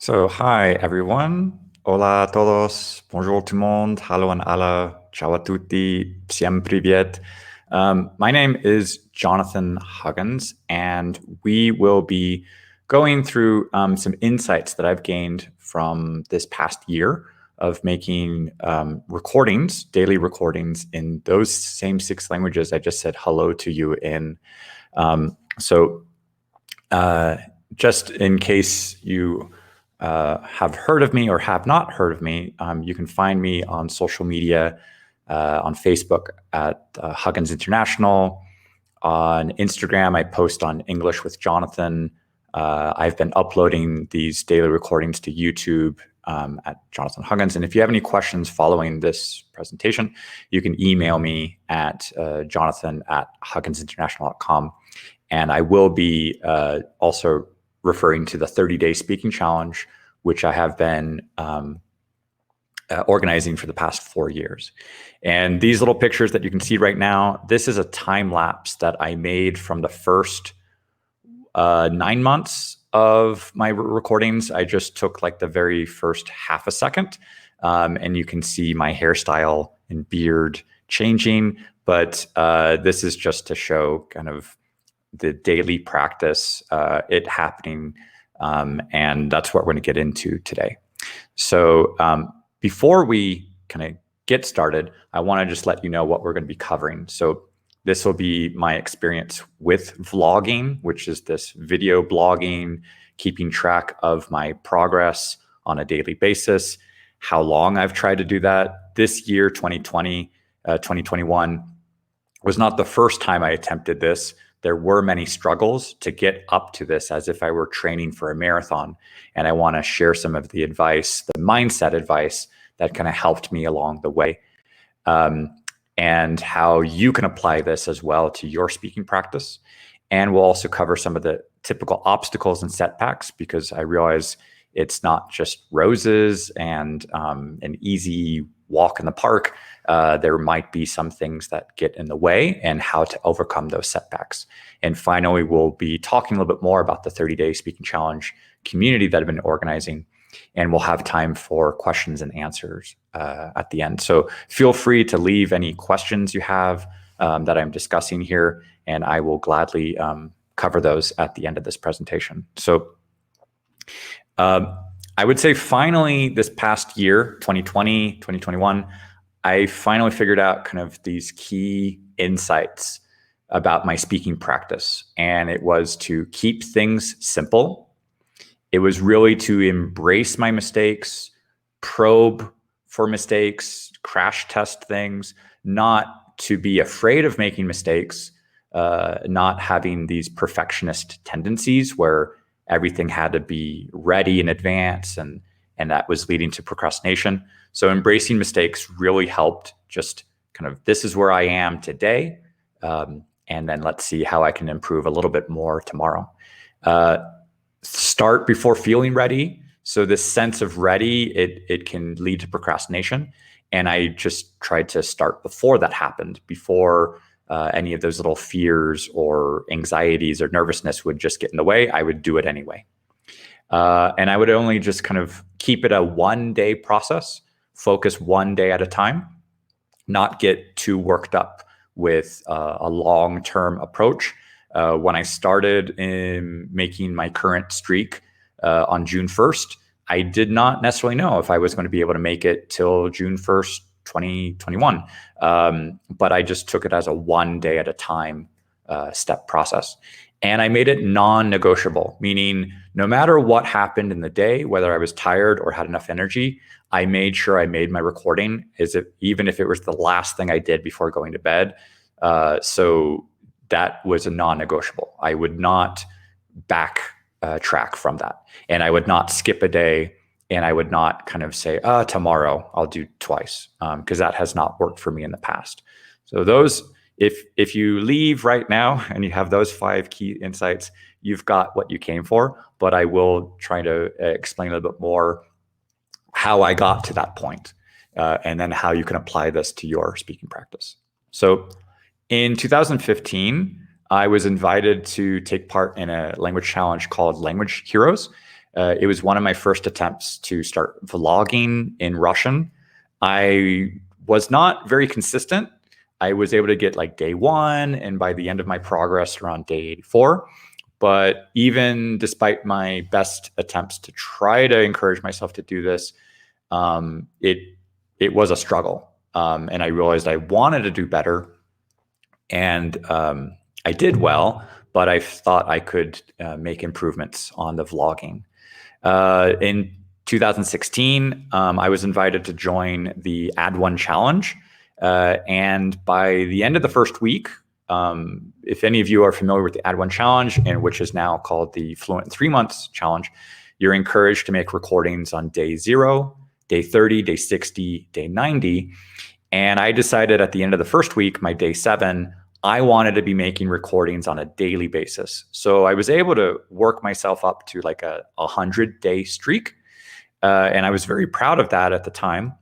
So, hi everyone. Hola a todos. Bonjour tout le monde. Hallo an alle. Ciao a tutti. Всем привет. My name is Jonathan Huggins, and we will be going through some insights that I've gained from this past year of making recordings, daily recordings in those same 6 languages I just said hello to you in. So, just in case you have heard of me or have not heard of me, you can find me on social media, on Facebook at Huggins International. On Instagram, I post on English with Jonathan. I've been uploading these daily recordings to YouTube at Jonathan Huggins. And if you have any questions following this presentation, you can email me at jonathan@hugginsinternational.com. And I will be also referring to the 30-day speaking challenge, which I have been organizing for the past 4 years. And these little pictures that you can see right now, this is a time lapse that I made from the first 9 months of my recordings. I just took like the very first half a second, and you can see my hairstyle and beard changing. But this is just to show kind of the daily practice, it happening, and that's what we're going to get into today. So before we kind of get started, I want to just let you know what we're going to be covering. So this will be my experience with vlogging, which is this video blogging, keeping track of my progress on a daily basis, how long I've tried to do that. This year, 2021, was not the first time I attempted this. There were many struggles to get up to this as if I were training for a marathon. And I want to share some of the advice, the mindset advice that kind of helped me along the way, and how you can apply this as well to your speaking practice. And we'll also cover some of the typical obstacles and setbacks, because I realize it's not just roses and an easy walk in the park. There might be some things that get in the way and how to overcome those setbacks. And finally, we'll be talking a little bit more about the 30-day speaking challenge community that I've been organizing, and we'll have time for questions and answers at the end. So feel free to leave any questions you have that I'm discussing here, and I will gladly cover those at the end of this presentation. So I would say finally this past year, 2020, 2021, I finally figured out kind of these key insights about my speaking practice. And it was to keep things simple. It was really to embrace my mistakes, probe for mistakes, crash test things, not to be afraid of making mistakes, not having these perfectionist tendencies where everything had to be ready in advance, and that was leading to procrastination. So embracing mistakes really helped. Just kind of, this is where I am today, and then let's see how I can improve a little bit more tomorrow. Start before feeling ready. So this sense of ready, it can lead to procrastination. And I just tried to start before that happened, before any of those little fears or anxieties or nervousness would just get in the way. I would do it anyway. And I would only just kind of keep it a one-day process, focus one day at a time, not get too worked up with a long-term approach. When I started in making my current streak on June 1st, I did not necessarily know if I was going to be able to make it till June 1st, 2021. But I just took it as a one day at a time step process. And I made it non-negotiable, meaning no matter what happened in the day, whether I was tired or had enough energy, I made sure I made my recording, even if it was the last thing I did before going to bed. So that was a non-negotiable. I would not backtrack from that. And I would not skip a day, and I would not kind of say, tomorrow I'll do twice, because that has not worked for me in the past. So those, if you leave right now and you have those 5 key insights, you've got what you came for. But I will try to explain a little bit more how I got to that point, and then how you can apply this to your speaking practice. So in 2015, I was invited to take part in a language challenge called Language Heroes. It was one of my first attempts to start vlogging in Russian. I was not very consistent. I was able to get like day 1, and by the end of my progress around day 84. But even despite my best attempts to try to encourage myself to do this, it was a struggle. And I realized I wanted to do better, and I did well, but I thought I could make improvements on the vlogging. In 2016, I was invited to join the Add One Challenge. And by the end of the first week, if any of you are familiar with the Add One Challenge, and which is now called the Fluent in 3 Months Challenge, you're encouraged to make recordings on day 0, day 30, day 60, day 90. And I decided at the end of the first week, my day 7, I wanted to be making recordings on a daily basis. So I was able to work myself up to like a 100-day streak. And I was very proud of that at the time.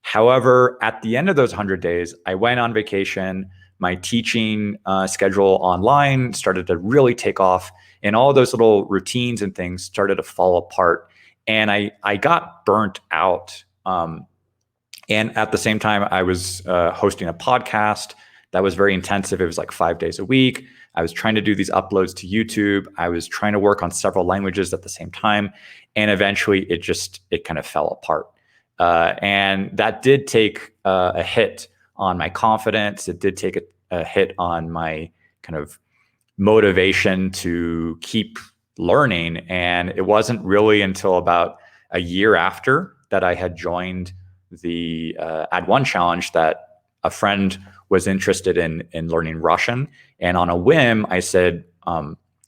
However, at the end of those 100 days, I went on vacation. My teaching schedule online started to really take off, and all those little routines and things started to fall apart. And I got burnt out. And at the same time, I was hosting a podcast that was very intensive. It was like 5 days a week. I was trying to do these uploads to YouTube. I was trying to work on several languages at the same time. And eventually it kind of fell apart. And that did take a hit on my confidence. It did take a hit on my kind of motivation to keep learning. And it wasn't really until about a year after that I had joined the Add One Challenge that a friend was interested in learning Russian. And on a whim, I said,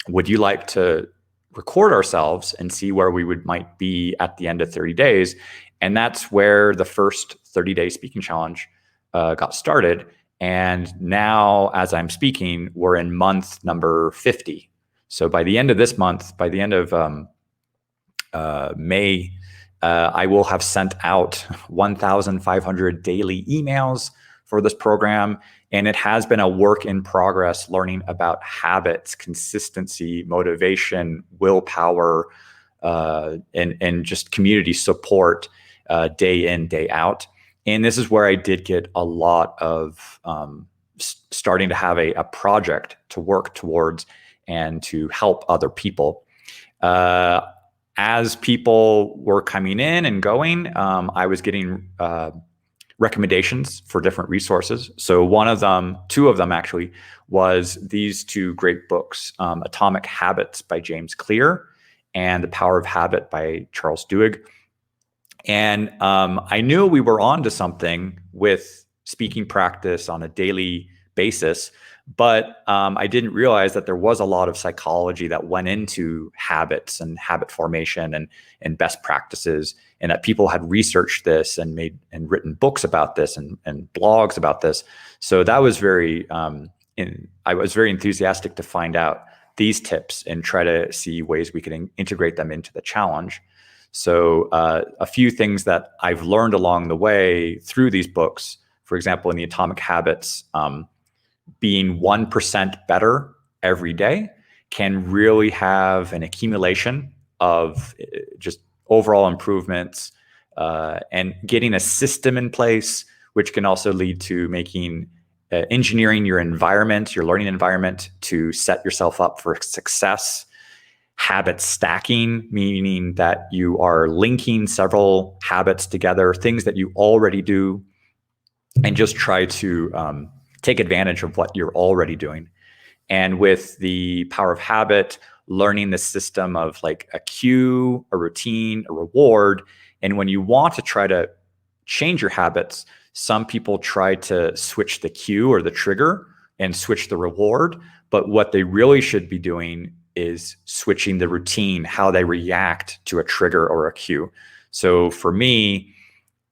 would you like to record ourselves and see where we might be at the end of 30 days? And that's where the first 30-day speaking challenge got started. And now, as I'm speaking, we're in month number 50. So by the end of this month, by the end of May, I will have sent out 1,500 daily emails for this program. And it has been a work in progress, learning about habits, consistency, motivation, willpower, and just community support day in, day out. And this is where I did get a lot of starting to have a project to work towards and to help other people. As people were coming in and going, I was getting recommendations for different resources. So two of them actually, was these 2 great books, Atomic Habits by James Clear and The Power of Habit by Charles Duhigg. And I knew we were onto something with speaking practice on a daily basis, but I didn't realize that there was a lot of psychology that went into habits and habit formation and best practices, and that people had researched this and written books about this and blogs about this. So that was I was very enthusiastic to find out these tips and try to see ways we could integrate them into the challenge. So a few things that I've learned along the way through these books, for example, in the Atomic Habits, being 1% better every day can really have an accumulation of just overall improvements, and getting a system in place, which can also lead to engineering your environment, your learning environment, to set yourself up for success. Habit stacking, meaning that you are linking several habits together, things that you already do, and just try to take advantage of what you're already doing. And with the Power of Habit, learning the system of like a cue, a routine, a reward. And when you want to try to change your habits, some people try to switch the cue or the trigger and switch the reward. But what they really should be doing is switching the routine, how they react to a trigger or a cue. So for me,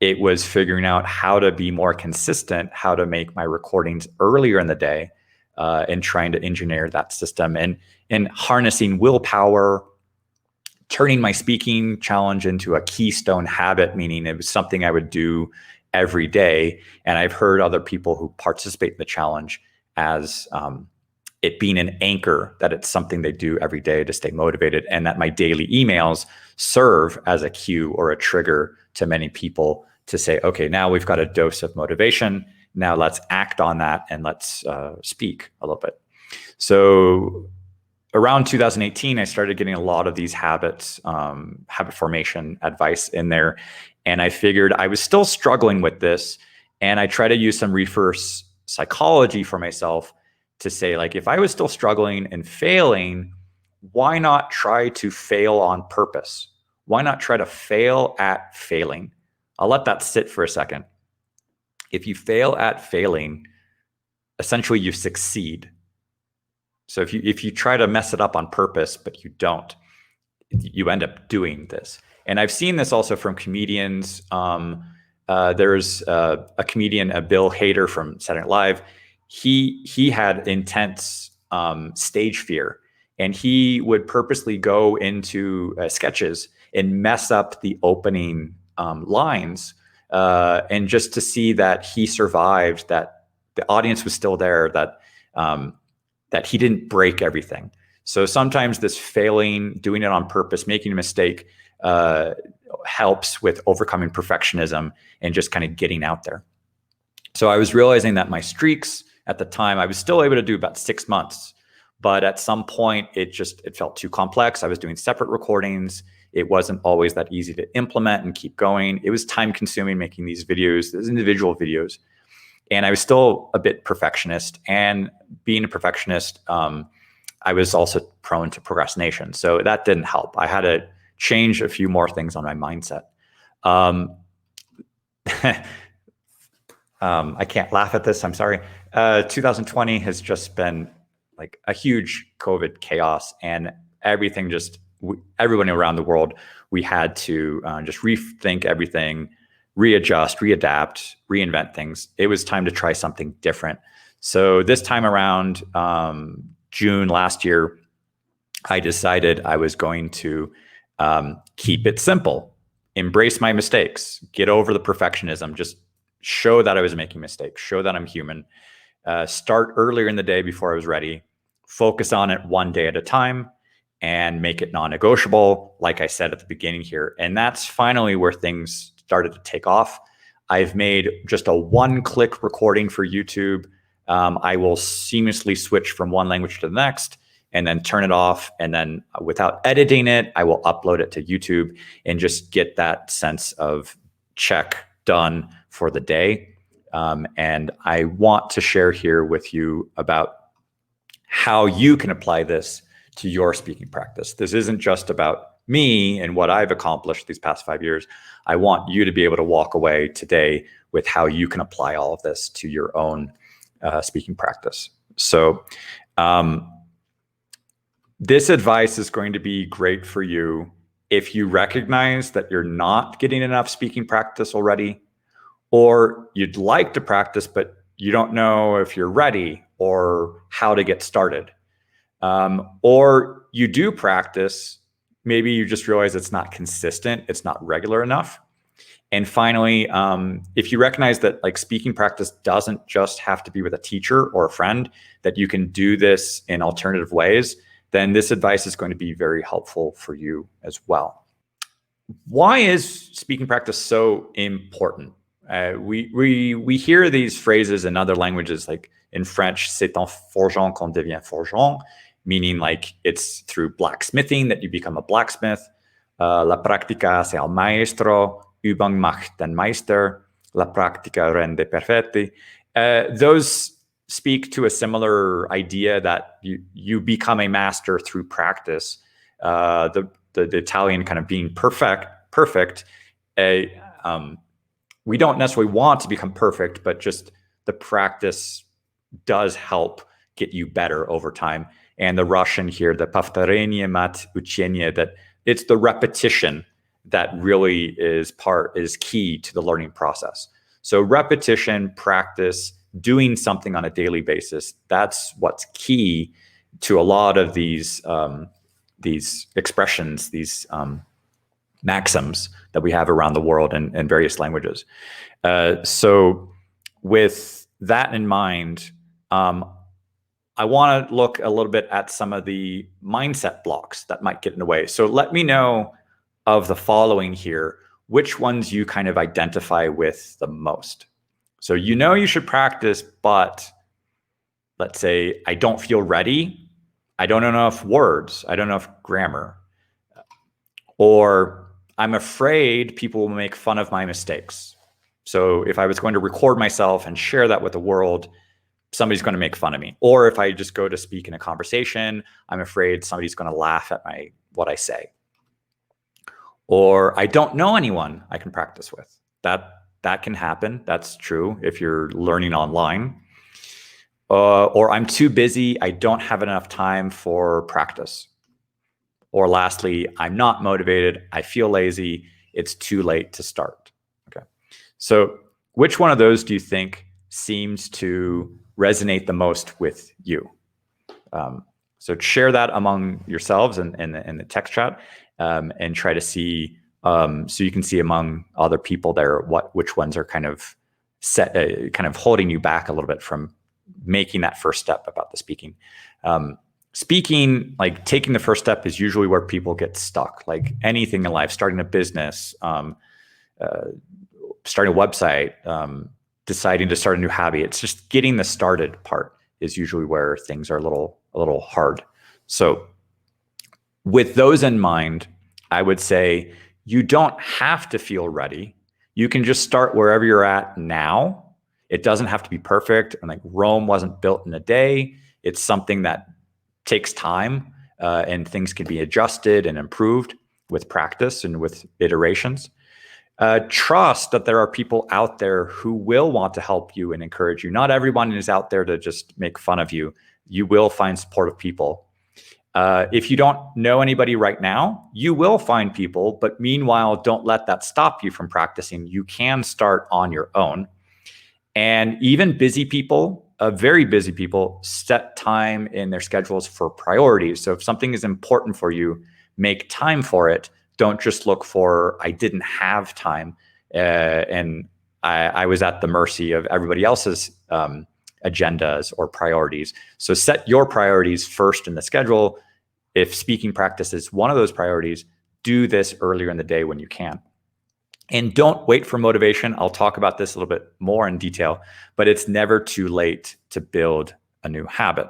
it was figuring out how to be more consistent, how to make my recordings earlier in the day, and trying to engineer that system and harnessing willpower, turning my speaking challenge into a keystone habit, meaning it was something I would do every day. And I've heard other people who participate in the challenge as it being an anchor, that it's something they do every day to stay motivated, and that my daily emails serve as a cue or a trigger to many people to say, okay, now we've got a dose of motivation. Now let's act on that and let's speak a little bit. So around 2018, I started getting a lot of these habit formation advice in there. And I figured I was still struggling with this. And I try to use some reverse psychology for myself to say, like, if I was still struggling and failing, why not try to fail on purpose? Why not try to fail at failing? I'll let that sit for a second. If you fail at failing, essentially you succeed. So if you try to mess it up on purpose, but you don't, you end up doing this. And I've seen this also from comedians. There's a comedian, Bill Hader from Saturday Night Live. He had intense stage fear, and he would purposely go into sketches and mess up the opening lines, and just to see that he survived, that the audience was still there, that he didn't break everything. So sometimes this failing, doing it on purpose, making a mistake, helps with overcoming perfectionism and just kind of getting out there. So I was realizing that my streaks at the time, I was still able to do about 6 months, but at some point it felt too complex. I was doing separate recordings. It wasn't always that easy to implement and keep going. It was time consuming making these videos, these individual videos. And I was still a bit perfectionist, and being a perfectionist, I was also prone to procrastination. So that didn't help. I had to change a few more things on my mindset. I can't laugh at this. I'm sorry. 2020 has just been like a huge COVID chaos, and everything everyone around the world, we had to just rethink everything, readjust, readapt, reinvent things. It was time to try something different. So this time around, June last year, I decided I was going to keep it simple, embrace my mistakes, get over the perfectionism, just show that I was making mistakes, show that I'm human, start earlier in the day before I was ready, focus on it one day at a time, and make it non-negotiable, like I said at the beginning here. And that's finally where things started to take off. I've made just a one-click recording for YouTube. I will seamlessly switch from one language to the next and then turn it off. And then without editing it, I will upload it to YouTube and just get that sense of check done for the day. And I want to share here with you about how you can apply this to your speaking practice. This isn't just about me and what I've accomplished these past 5 years. I want you to be able to walk away today with how you can apply all of this to your own speaking practice. So this advice is going to be great for you if you recognize that you're not getting enough speaking practice already, or you'd like to practice, but you don't know if you're ready or how to get started. Or you do practice, maybe you just realize it's not consistent, it's not regular enough. And finally, if you recognize that like speaking practice doesn't just have to be with a teacher or a friend, that you can do this in alternative ways, then this advice is going to be very helpful for you as well. Why is speaking practice so important? We hear these phrases in other languages, like in French, c'est en forgeant qu'on devient forgeron, meaning like it's through blacksmithing that you become a blacksmith. La práctica hace al maestro, Übung macht den Meister, la práctica rende perfetti. Those speak to a similar idea that you become a master through practice. The Italian kind of being perfect. We don't necessarily want to become perfect, but just the practice does help get you better over time. And the Russian here, the повторение мать учения, that it's the repetition that really is key to the learning process. So repetition, practice, doing something on a daily basis, that's what's key to a lot of these expressions, these maxims that we have around the world in various languages. So with that in mind, I want to look a little bit at some of the mindset blocks that might get in the way. So let me know of the following here, which ones you kind of identify with the most. So you should practice, but let's say I don't feel ready. I don't know enough words. I don't know enough grammar. Or I'm afraid people will make fun of my mistakes. So if I was going to record myself and share that with the world, somebody's going to make fun of me. Or if I just go to speak in a conversation, I'm afraid somebody's going to laugh at what I say. Or I don't know anyone I can practice with. That can happen. That's true if you're learning online. Or I'm too busy. I don't have enough time for practice. Or lastly, I'm not motivated. I feel lazy. It's too late to start. Okay. So which one of those do you think seems to resonate the most with you? So share that among yourselves in the text chat, and try to see, so you can see among other people there which ones are kind of holding you back a little bit from making that first step about the speaking. Speaking, like taking the first step, is usually where people get stuck. Like anything in life, starting a business, starting a website, deciding to start a new hobby. It's just getting the started part is usually where things are a little hard. So with those in mind, I would say you don't have to feel ready. You can just start wherever you're at now. It doesn't have to be perfect. And like Rome wasn't built in a day. It's something that takes time, and things can be adjusted and improved with practice and with iterations. Trust that there are people out there who will want to help you and encourage you. Not everyone is out there to just make fun of you. You will find supportive people. If you don't know anybody right now, you will find people, but meanwhile, don't let that stop you from practicing. You can start on your own. And even busy people, very busy people, set time in their schedules for priorities. So if something is important for you, make time for it. Don't just look for, I didn't have time, and I was at the mercy of everybody else's agendas or priorities. So set your priorities first in the schedule. If speaking practice is one of those priorities, do this earlier in the day when you can. And don't wait for motivation. I'll talk about this a little bit more in detail, but it's never too late to build a new habit.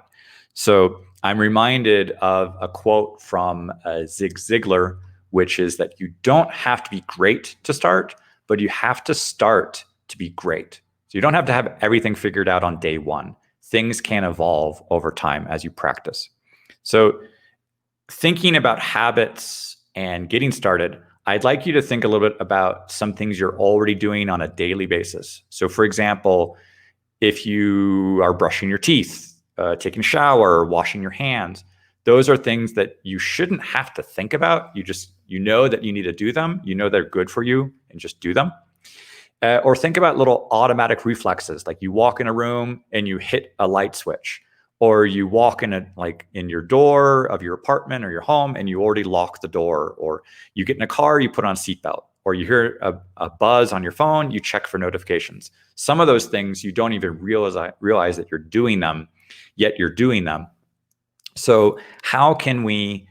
So I'm reminded of a quote from Zig Ziglar, which is that you don't have to be great to start, but you have to start to be great. So you don't have to have everything figured out on day one. Things can evolve over time as you practice. So thinking about habits and getting started, I'd like you to think a little bit about some things you're already doing on a daily basis. So for example, if you are brushing your teeth, taking a shower, washing your hands, those are things that you shouldn't have to think about. You know that you need to do them. You know they're good for you, and just do them. Or think about little automatic reflexes, like you walk in a room and you hit a light switch, or you walk in your door of your apartment or your home and you already lock the door, or you get in a car, you put on a seatbelt, or you hear a buzz on your phone, you check for notifications. Some of those things you don't even realize that you're doing them, yet you're doing them. So how can we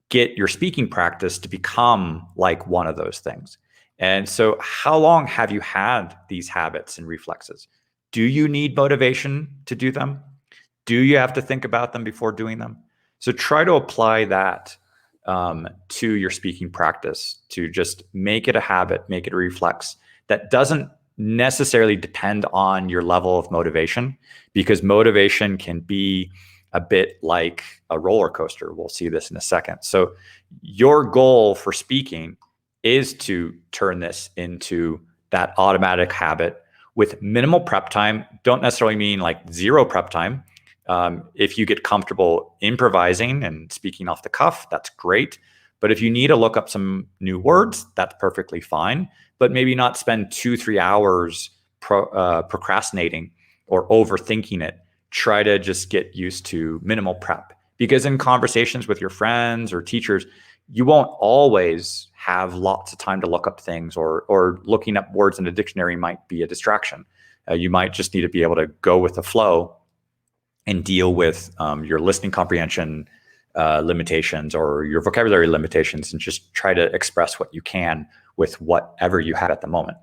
get your speaking practice to become like one of those things? And so how long have you had these habits and reflexes? Do you need motivation to do them? Do you have to think about them before doing them? So try to apply that to your speaking practice, to just make it a habit, make it a reflex that doesn't necessarily depend on your level of motivation, because motivation can be a bit like a roller coaster. We'll see this in a second. So your goal for speaking is to turn this into that automatic habit with minimal prep time. Don't necessarily mean like zero prep time. If you get comfortable improvising and speaking off the cuff, that's great. But if you need to look up some new words, that's perfectly fine. But maybe not spend 2-3 hours procrastinating or overthinking it. Try to just get used to minimal prep. Because in conversations with your friends or teachers, you won't always have lots of time to look up things, or looking up words in a dictionary might be a distraction. You might just need to be able to go with the flow and deal with your listening comprehension limitations or your vocabulary limitations, and just try to express what you can with whatever you have at the moment.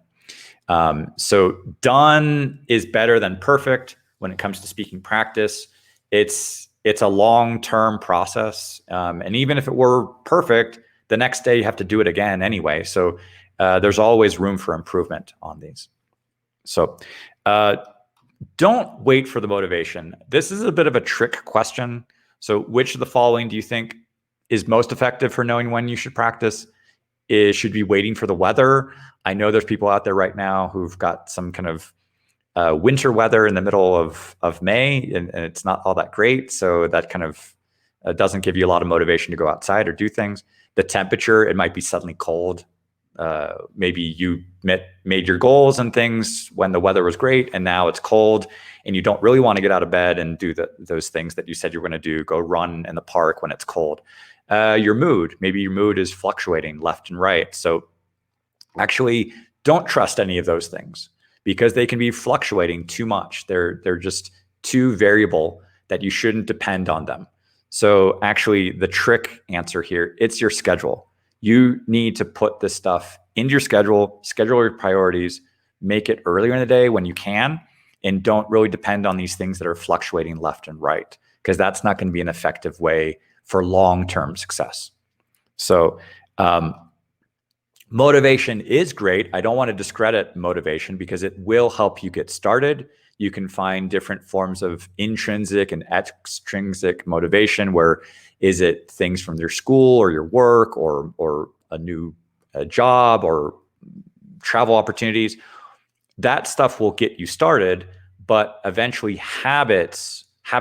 So done is better than perfect when it comes to speaking practice. It's a long-term process. And even if it were perfect, the next day you have to do it again anyway. So there's always room for improvement on these. So don't wait for the motivation. This is a bit of a trick question. So which of the following do you think is most effective for knowing when you should practice? Should be waiting for the weather. I know there's people out there right now who've got some kind of winter weather in the middle of May, and it's not all that great. So that kind of doesn't give you a lot of motivation to go outside or do things. The temperature, it might be suddenly cold. Maybe you made your goals and things when the weather was great, and now it's cold, and you don't really want to get out of bed and do those things that you said you were going to do, go run in the park when it's cold. Your mood, maybe your mood is fluctuating left and right. So actually don't trust any of those things, because they can be fluctuating too much. They're just too variable that you shouldn't depend on them. So actually the trick answer here, it's your schedule. You need to put this stuff into your schedule your priorities, make it earlier in the day when you can, and don't really depend on these things that are fluctuating left and right, because that's not going to be an effective way for long-term success. So motivation is great. I don't want to discredit motivation, because it will help you get started. You can find different forms of intrinsic and extrinsic motivation. Where is it things from your school or your work or a new job or travel opportunities? That stuff will get you started, but eventually habit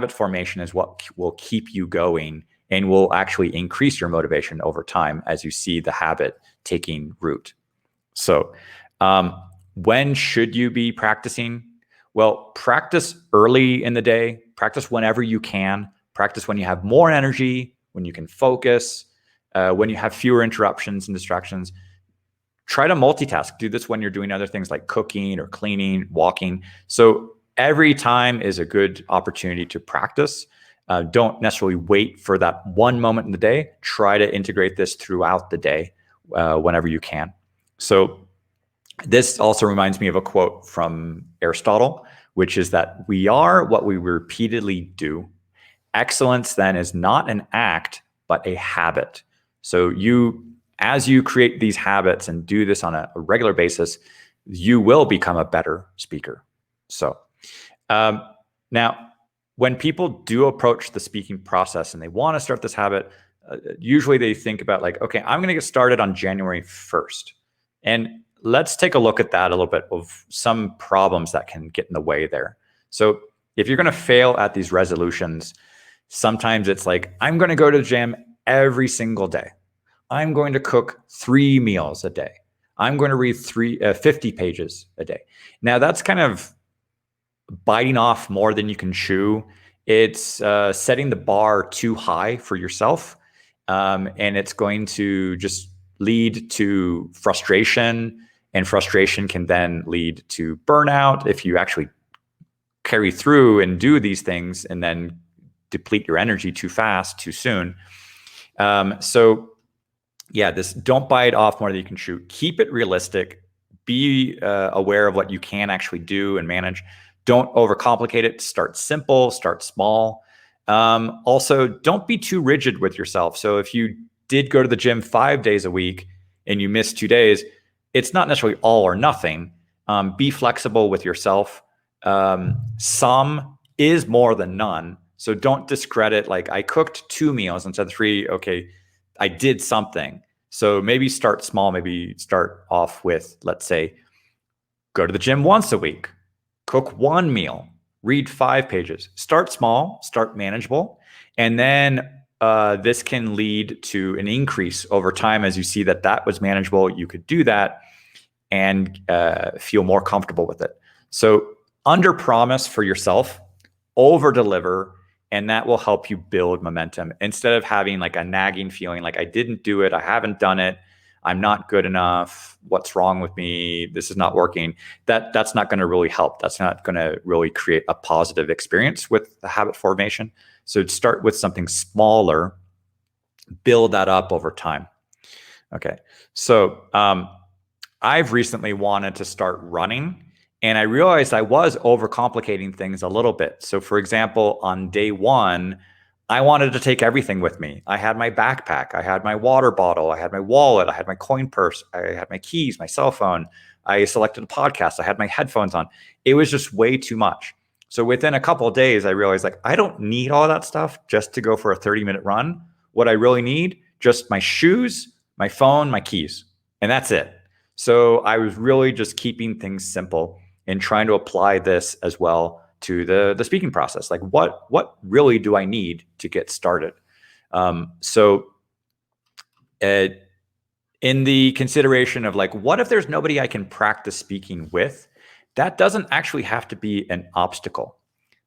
formation is what will keep you going and will actually increase your motivation over time as you see the habit taking root. So when should you be practicing? Well, practice early in the day, practice whenever you can, practice when you have more energy, when you can focus, when you have fewer interruptions and distractions. Try to multitask. Do this when you're doing other things like cooking or cleaning, walking. So every time is a good opportunity to practice. Don't necessarily wait for that one moment in the day. Try to integrate this throughout the day whenever you can. So this also reminds me of a quote from Aristotle, which is that we are what we repeatedly do. Excellence then is not an act, but a habit. So as you create these habits and do this on a regular basis, you will become a better speaker. So now, when people do approach the speaking process and they want to start this habit, usually they think about like, okay, I'm going to get started on January 1st. And let's take a look at that a little bit of some problems that can get in the way there. So if you're going to fail at these resolutions, sometimes it's like, I'm going to go to the gym every single day. I'm going to cook 3 meals a day. I'm going to read 50 pages a day. Now that's kind of biting off more than you can chew. It's setting the bar too high for yourself. And it's going to just lead to frustration, and frustration can then lead to burnout if you actually carry through and do these things and then deplete your energy too fast, too soon. So yeah, don't bite off more than you can chew. Keep it realistic. Be aware of what you can actually do and manage. Don't overcomplicate it. Start simple, start small. Also, don't be too rigid with yourself. So if you did go to the gym 5 days a week and you miss 2 days, it's not necessarily all or nothing. Be flexible with yourself. Some is more than none. So don't discredit, like, I cooked 2 meals instead of 3. Okay, I did something. So maybe start small. Maybe start off with, let's say, go to the gym once a week. Cook 1 meal, read 5 pages. Start small, start manageable. And then this can lead to an increase over time as you see that was manageable. You could do that and feel more comfortable with it. So under promise for yourself, over deliver, and that will help you build momentum instead of having like a nagging feeling like I didn't do it, I haven't done it, I'm not good enough. What's wrong with me? This is not working. That's not going to really help. That's not going to really create a positive experience with the habit formation. So start with something smaller, build that up over time. Okay. So I've recently wanted to start running, and I realized I was overcomplicating things a little bit. So for example, on day one, I wanted to take everything with me. I had my backpack, I had my water bottle, I had my wallet, I had my coin purse, I had my keys, my cell phone. I selected a podcast, I had my headphones on. It was just way too much. So within a couple of days, I realized like I don't need all that stuff just to go for a 30-minute run. What I really need, just my shoes, my phone, my keys, and that's it. So I was really just keeping things simple and trying to apply this as well to the speaking process. Like what really do I need to get started? So in the consideration of like, what if there's nobody I can practice speaking with? That doesn't actually have to be an obstacle.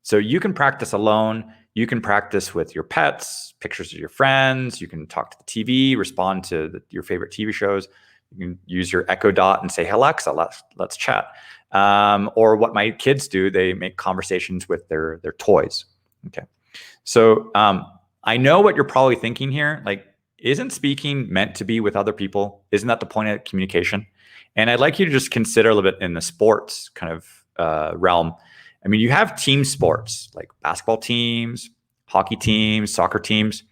So you can practice alone. You can practice with your pets, pictures of your friends. You can talk to the TV, respond to your favorite TV shows. You can use your Echo Dot and say, "Hey, Alexa, let's chat." Or what my kids do, they make conversations with their toys. Okay. So I know what you're probably thinking here. Like, isn't speaking meant to be with other people? Isn't that the point of communication? And I'd like you to just consider a little bit in the sports kind of realm. I mean, you have team sports like basketball teams, hockey teams, soccer teams,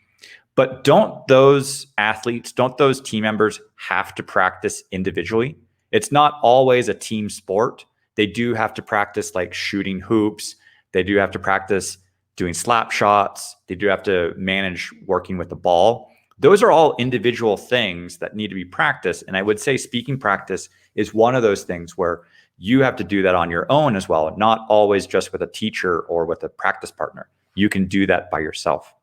but don't those athletes, don't those team members have to practice individually? It's not always a team sport. They do have to practice like shooting hoops. They do have to practice doing slap shots. They do have to manage working with the ball. Those are all individual things that need to be practiced. And I would say speaking practice is one of those things where you have to do that on your own as well, not always just with a teacher or with a practice partner. You can do that by yourself.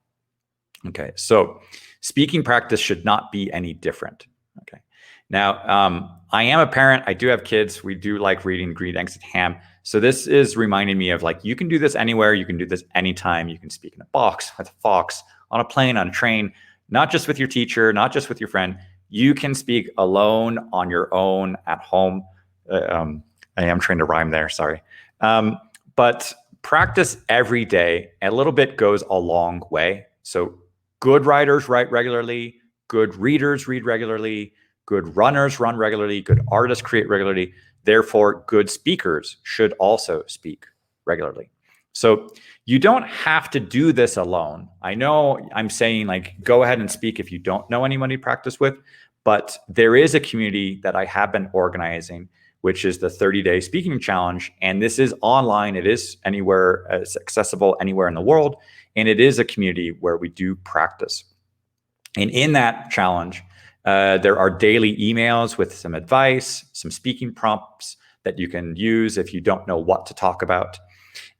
Okay, so speaking practice should not be any different. Okay, now I am a parent. I do have kids. We do like reading Green Eggs and Ham. So this is reminding me of like, you can do this anywhere. You can do this anytime. You can speak in a box, with a fox, on a plane, on a train, not just with your teacher, not just with your friend. You can speak alone, on your own, at home. I am trying to rhyme there, sorry. But practice every day. A little bit goes a long way. So good writers write regularly, good readers read regularly, good runners run regularly, good artists create regularly. Therefore, good speakers should also speak regularly. So you don't have to do this alone. I know I'm saying like, go ahead and speak if you don't know anybody to practice with, but there is a community that I have been organizing, which is the 30-day speaking challenge. And this is online. It is anywhere, it's accessible anywhere in the world. And it is a community where we do practice. And in that challenge, there are daily emails with some advice, some speaking prompts that you can use if you don't know what to talk about.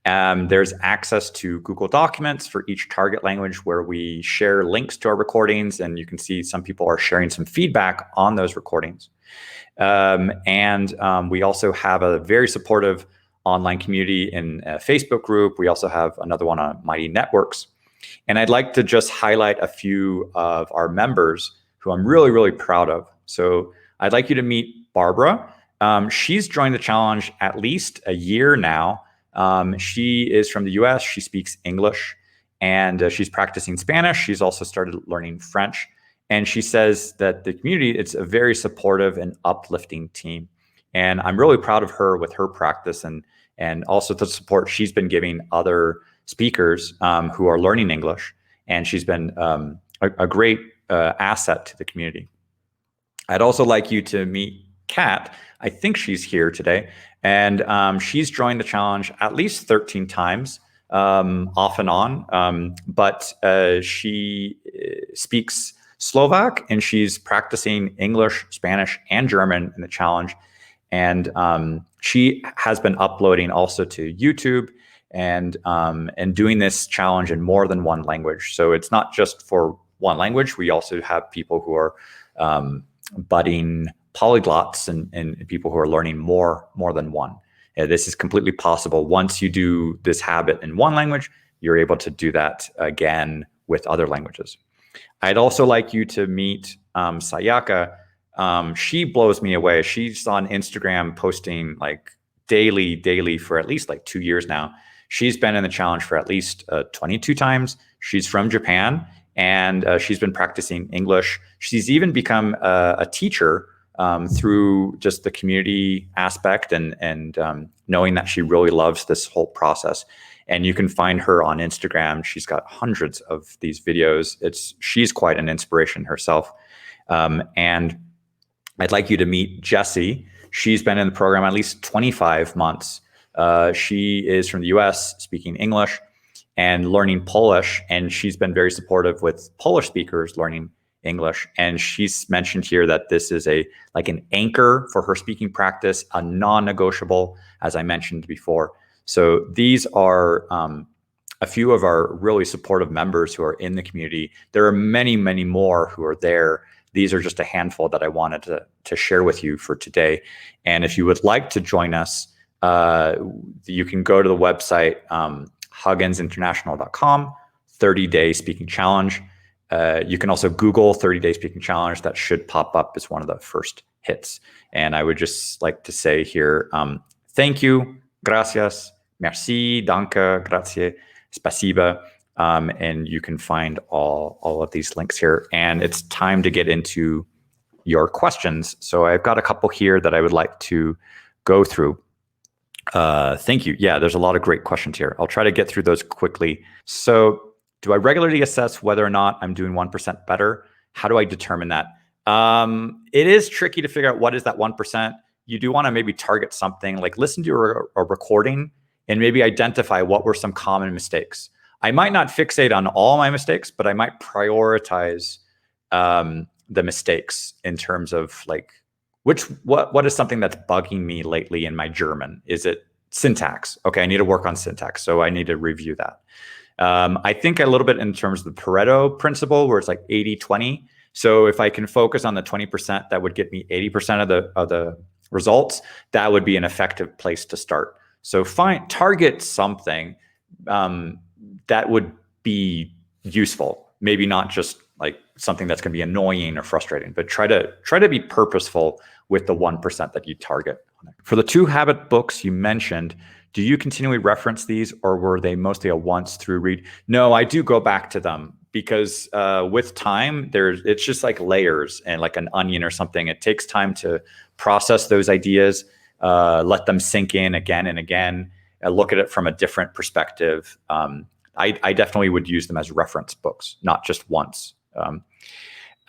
There's access to Google Documents for each target language where we share links to our recordings, and you can see some people are sharing some feedback on those recordings. We also have a very supportive online community in a Facebook group. We also have another one on Mighty Networks. And I'd like to just highlight a few of our members who I'm really, really proud of. So I'd like you to meet Barbara. She's joined the challenge at least a year now. She is from the US. She speaks English, and she's practicing Spanish. She's also started learning French. And she says that the community, it's a very supportive and uplifting team. And I'm really proud of her with her practice and also the support she's been giving other speakers who are learning English. And she's been a great asset to the community. I'd also like you to meet Kat. I think she's here today. And she's joined the challenge at least 13 times, off and on. But she speaks Slovak, and she's practicing English, Spanish, and German in the challenge. And she has been uploading also to YouTube and doing this challenge in more than one language. So it's not just for one language. We also have people who are budding polyglots and people who are learning more than one. This is completely possible. Once you do this habit in one language, you're able to do that again with other languages. I'd also like you to meet Sayaka. She blows me away. She's on Instagram posting like daily for at least like 2 years now. She's been in the challenge for at least 22 times. She's from Japan, and she's been practicing English. She's even become a teacher through just the community aspect and knowing that she really loves this whole process. And you can find her on Instagram. She's got hundreds of these videos. She's quite an inspiration herself. And I'd like you to meet Jessie. She's been in the program at least 25 months. She is from the US, speaking English and learning Polish, and she's been very supportive with Polish speakers learning English. And she's mentioned here that this is like an anchor for her speaking practice, a non-negotiable, as I mentioned before. So these are a few of our really supportive members who are in the community. There are many, many more who are there. These are just a handful that I wanted to share with you for today. And if you would like to join us, you can go to the website, hugginsinternational.com, 30-day speaking challenge. You can also Google 30-day speaking challenge. That should pop up as one of the first hits. And I would just like to say here, thank you, gracias, merci, danke, grazie, spasiba. And you can find all of these links here. And it's time to get into your questions. So I've got a couple here that I would like to go through. Thank you. Yeah, there's a lot of great questions here. I'll try to get through those quickly. So do I regularly assess whether or not I'm doing 1% better? How do I determine that? It is tricky to figure out what is that 1%. You do want to maybe target something, like listen to a recording and maybe identify what were some common mistakes. I might not fixate on all my mistakes, but I might prioritize the mistakes in terms of like, what is something that's bugging me lately in my German? Is it syntax? Okay, I need to work on syntax, so I need to review that. I think a little bit in terms of the Pareto principle, where it's like 80-20. So if I can focus on the 20%, that would get me 80% of the results. That would be an effective place to start. So target something that would be useful. Maybe not just like something that's going to be annoying or frustrating, but try to be purposeful with the 1% that you target. For the 2 habit books you mentioned, do you continually reference these, or were they mostly a once through read? No, I do go back to them because with time, it's just like layers and like an onion or something. It takes time to process those ideas, let them sink in again and again, look at it from a different perspective. I definitely would use them as reference books, not just once.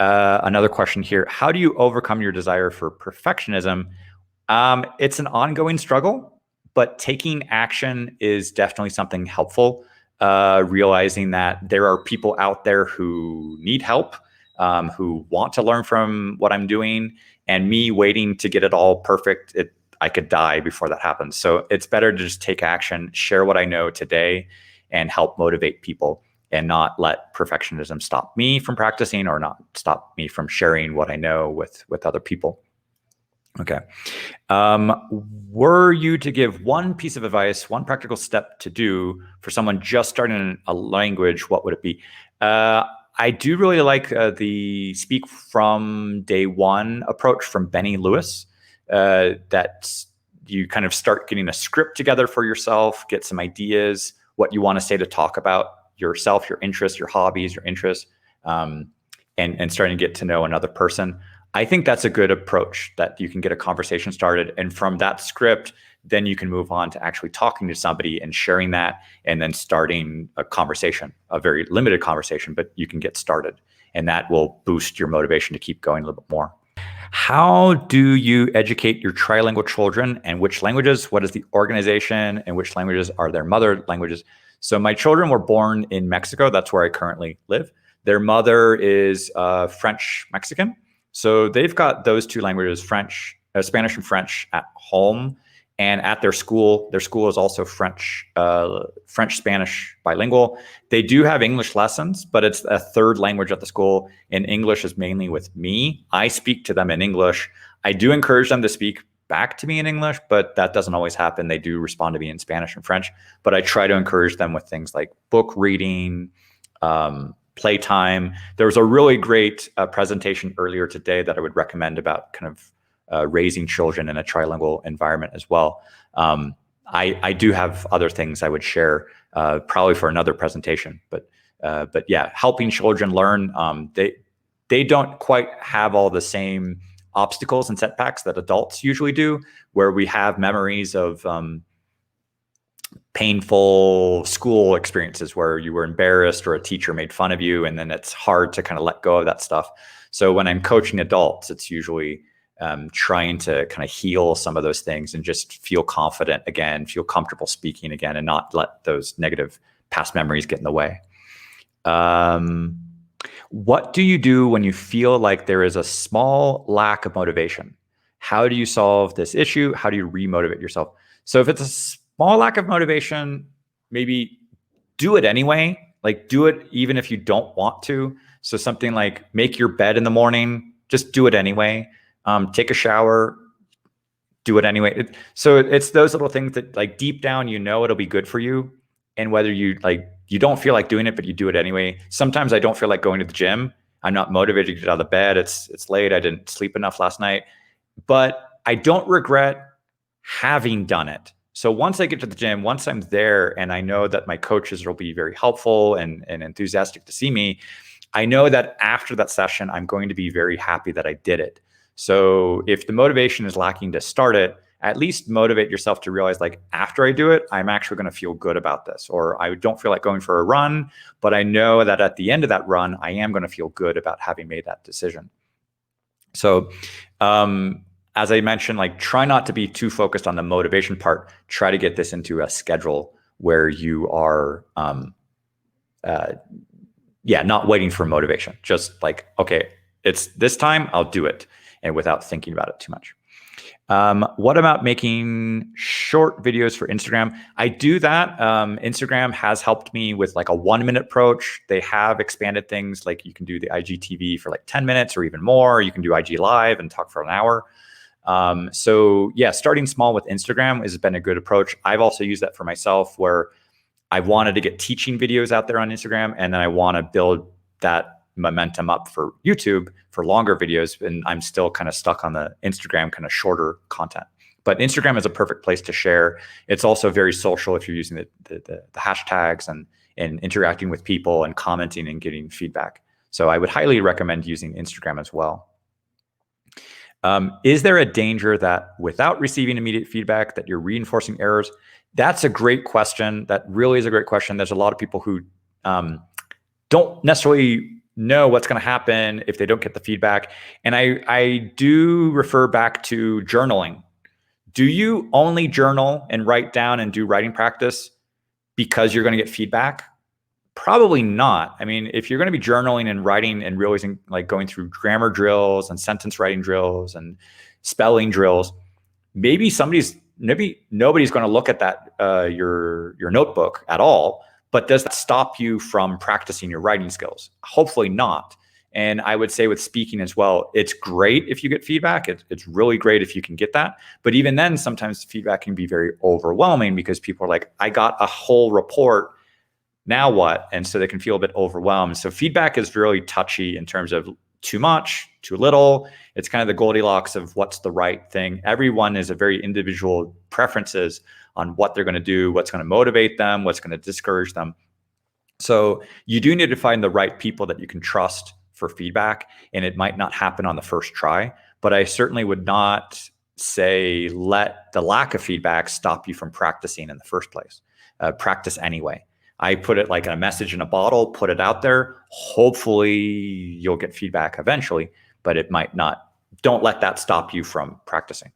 Another question here: how do you overcome your desire for perfectionism? It's an ongoing struggle, but taking action is definitely something helpful. Realizing that there are people out there who need help, who want to learn from what I'm doing, and me waiting to get it all perfect, I could die before that happens. So it's better to just take action, share what I know today, and help motivate people, and not let perfectionism stop me from practicing or not stop me from sharing what I know with other people. Okay. Were you to give one piece of advice, one practical step to do for someone just starting a language, what would it be? I do really like the speak from day one approach from Benny Lewis, that you kind of start getting a script together for yourself, get some ideas, what you want to say to talk about yourself, your interests, your hobbies, your interests, and starting to get to know another person. I think that's a good approach, that you can get a conversation started. And from that script, then you can move on to actually talking to somebody and sharing that, and then starting a conversation, a very limited conversation, but you can get started. And that will boost your motivation to keep going a little bit more. How do you educate your trilingual children, and which languages? What is the organization, and which languages are their mother languages? So my children were born in Mexico. That's where I currently live. Their mother is French Mexican. So they've got those 2 languages, Spanish and French at home, and at their school. Their school is also French-Spanish bilingual. They do have English lessons, but it's a 3rd language at the school, and English is mainly with me. I speak to them in English. I do encourage them to speak back to me in English, but that doesn't always happen. They do respond to me in Spanish and French, but I try to encourage them with things like book reading, playtime. There was a really great presentation earlier today that I would recommend about kind of raising children in a trilingual environment as well. I do have other things I would share probably for another presentation, but yeah, helping children learn. They don't quite have all the same obstacles and setbacks that adults usually do, where we have memories of painful school experiences where you were embarrassed or a teacher made fun of you, and then it's hard to kind of let go of that stuff. So when I'm coaching adults, it's usually trying to kind of heal some of those things and just feel confident again, feel comfortable speaking again, and not let those negative past memories get in the way. What do you do when you feel like there is a small lack of motivation? How do you solve this issue? How do you remotivate yourself? So if it's a small lack of motivation, maybe do it anyway. Like, do it even if you don't want to. So something like make your bed in the morning, just do it anyway. Take a shower, do it anyway. So it's those little things that, like, deep down, you know it'll be good for you. And whether you don't feel like doing it, but you do it anyway. Sometimes I don't feel like going to the gym. I'm not motivated to get out of the bed. It's late. I didn't sleep enough last night. But I don't regret having done it. So once I get to the gym, once I'm there and I know that my coaches will be very helpful and enthusiastic to see me, I know that after that session, I'm going to be very happy that I did it. So if the motivation is lacking to start it, at least motivate yourself to realize, like, after I do it, I'm actually going to feel good about this. Or I don't feel like going for a run, but I know that at the end of that run, I am going to feel good about having made that decision. So as I mentioned, like, try not to be too focused on the motivation part. Try to get this into a schedule where you are, not waiting for motivation. Just like, okay, it's this time, I'll do it, and without thinking about it too much. What about making short videos for Instagram? I do that. Instagram has helped me with like a 1-minute approach. They have expanded things, like you can do the IGTV for like 10 minutes or even more. You can do IG Live and talk for an hour. So yeah, starting small with Instagram has been a good approach. I've also used that for myself, where I wanted to get teaching videos out there on Instagram, and then I want to build that momentum up for YouTube for longer videos. And I'm still kind of stuck on the Instagram kind of shorter content. But Instagram is a perfect place to share. It's also very social if you're using the hashtags and interacting with people and commenting and getting feedback. So I would highly recommend using Instagram as well. Is there a danger that without receiving immediate feedback that you're reinforcing errors? That's a great question. That really is a great question. There's a lot of people who don't necessarily know what's going to happen if they don't get the feedback. And I do refer back to journaling. Do you only journal and write down and do writing practice because you're going to get feedback? Probably not. I mean, if you're going to be journaling and writing and realizing, like, going through grammar drills and sentence writing drills and spelling drills, maybe nobody's going to look at that your notebook at all. But does that stop you from practicing your writing skills? Hopefully not. And I would say with speaking as well, it's great if you get feedback. It's really great if you can get that. But even then, sometimes feedback can be very overwhelming because people are like, I got a whole report, now what? And so they can feel a bit overwhelmed. So feedback is really touchy in terms of too much, too little. It's kind of the Goldilocks of what's the right thing. Everyone is a very individual preferences on what they're going to do, what's going to motivate them, what's going to discourage them. So you do need to find the right people that you can trust for feedback, and it might not happen on the first try, but I certainly would not say let the lack of feedback stop you from practicing in the first place. Practice anyway. I put it like a message in a bottle, put it out there. Hopefully you'll get feedback eventually, but it might not. Don't let that stop you from practicing.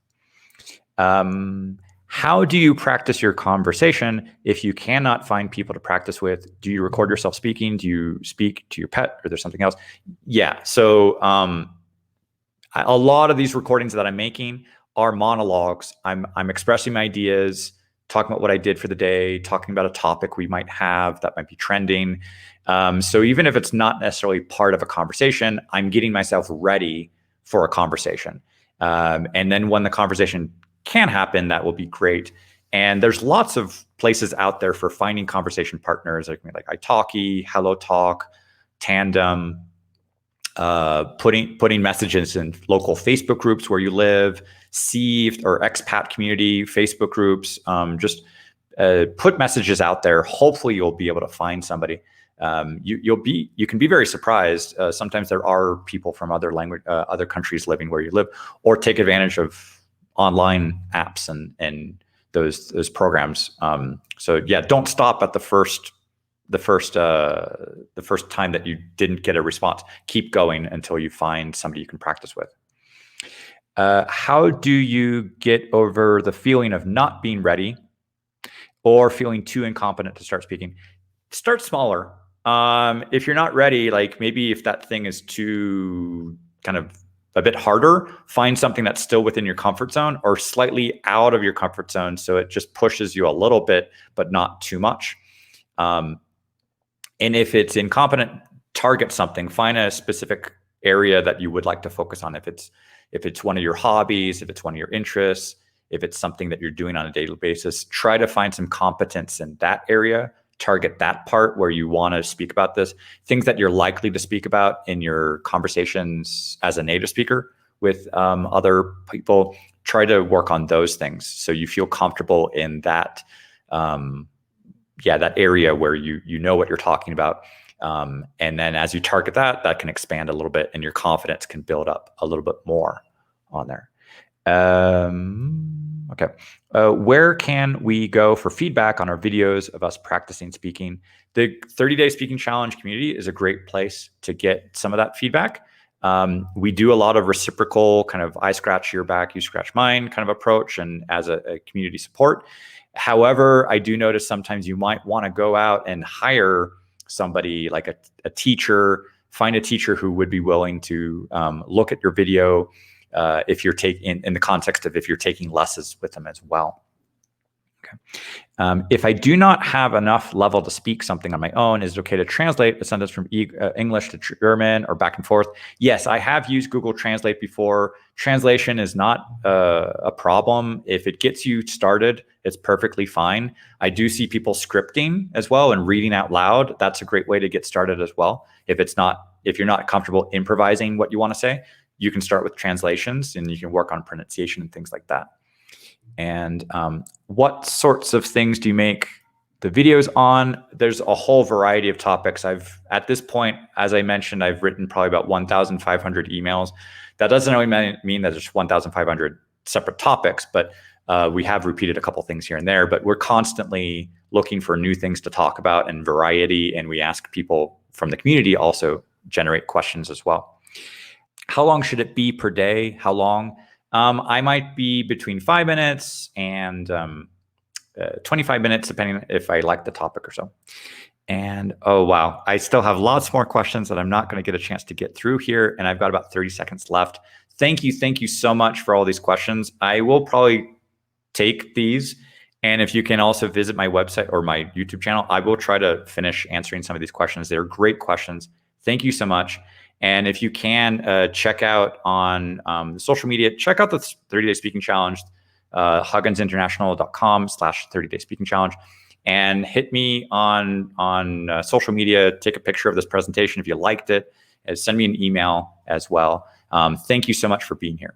How do you practice your conversation if you cannot find people to practice with? Do you record yourself speaking? Do you speak to your pet, or there's something else? Yeah. So a lot of these recordings that I'm making are monologues. I'm expressing my ideas, talking about what I did for the day, talking about a topic we might have that might be trending. So even if it's not necessarily part of a conversation, I'm getting myself ready for a conversation. And then when the conversation can happen, that will be great. And there's lots of places out there for finding conversation partners, like italki, HelloTalk, Tandem, putting messages in local Facebook groups where you live, Sieved or expat community Facebook groups. Just put messages out there. Hopefully, you'll be able to find somebody. You can be very surprised. Sometimes there are people from other countries living where you live, or take advantage of online apps and those programs. So yeah, don't stop at the first time that you didn't get a response. Keep going until you find somebody you can practice with. How do you get over the feeling of not being ready or feeling too incompetent to start speaking? Start smaller. If you're not ready, like maybe if that thing is too kind of a bit harder, find something that's still within your comfort zone or slightly out of your comfort zone, so it just pushes you a little bit, but not too much. And if it's incompetent, target something. Find a specific area that you would like to focus on. If it's one of your hobbies, if it's one of your interests, if it's something that you're doing on a daily basis, try to find some competence in that area. Target that part where you want to speak about this. Things that you're likely to speak about in your conversations as a native speaker with other people. Try to work on those things so you feel comfortable in that that area where you know what you're talking about. And then as you target that can expand a little bit and your confidence can build up a little bit more on there. Okay. Where can we go for feedback on our videos of us practicing speaking? The 30-day speaking challenge community is a great place to get some of that feedback. We do a lot of reciprocal kind of I scratch your back, you scratch mine kind of approach, and as a community support. However, I do notice sometimes you might want to go out and hire somebody like a teacher, find a teacher who would be willing to look at your video if you're taking in the context of if you're taking lessons with them as well. Okay. If I do not have enough level to speak something on my own, is it okay to translate a sentence from English to German or back and forth? Yes, I have used Google Translate before. Translation is not a problem. If it gets you started, it's perfectly fine. I do see people scripting as well and reading out loud. That's a great way to get started as well. If you're not comfortable improvising what you want to say, you can start with translations and you can work on pronunciation and things like that. And what sorts of things do you make the videos on? There's a whole variety of topics. At this point, as I mentioned, I've written probably about 1,500 emails. That doesn't only mean that there's 1,500 separate topics, but we have repeated a couple things here and there, but we're constantly looking for new things to talk about and variety. And we ask people from the community also generate questions as well. How long should it be per day? How long? I might be between 5 minutes and 25 minutes, depending if I like the topic or so. And oh, wow, I still have lots more questions that I'm not going to get a chance to get through here. And I've got about 30 seconds left. Thank you so much for all these questions. I will probably take these. And if you can also visit my website or my YouTube channel, I will try to finish answering some of these questions. They're great questions. Thank you so much. And if you can check out on social media, check out the 30-day speaking challenge, hugginsinternational.com/30-day speaking challenge, and hit me on social media. Take a picture of this presentation if you liked it, and send me an email as well. Thank you so much for being here.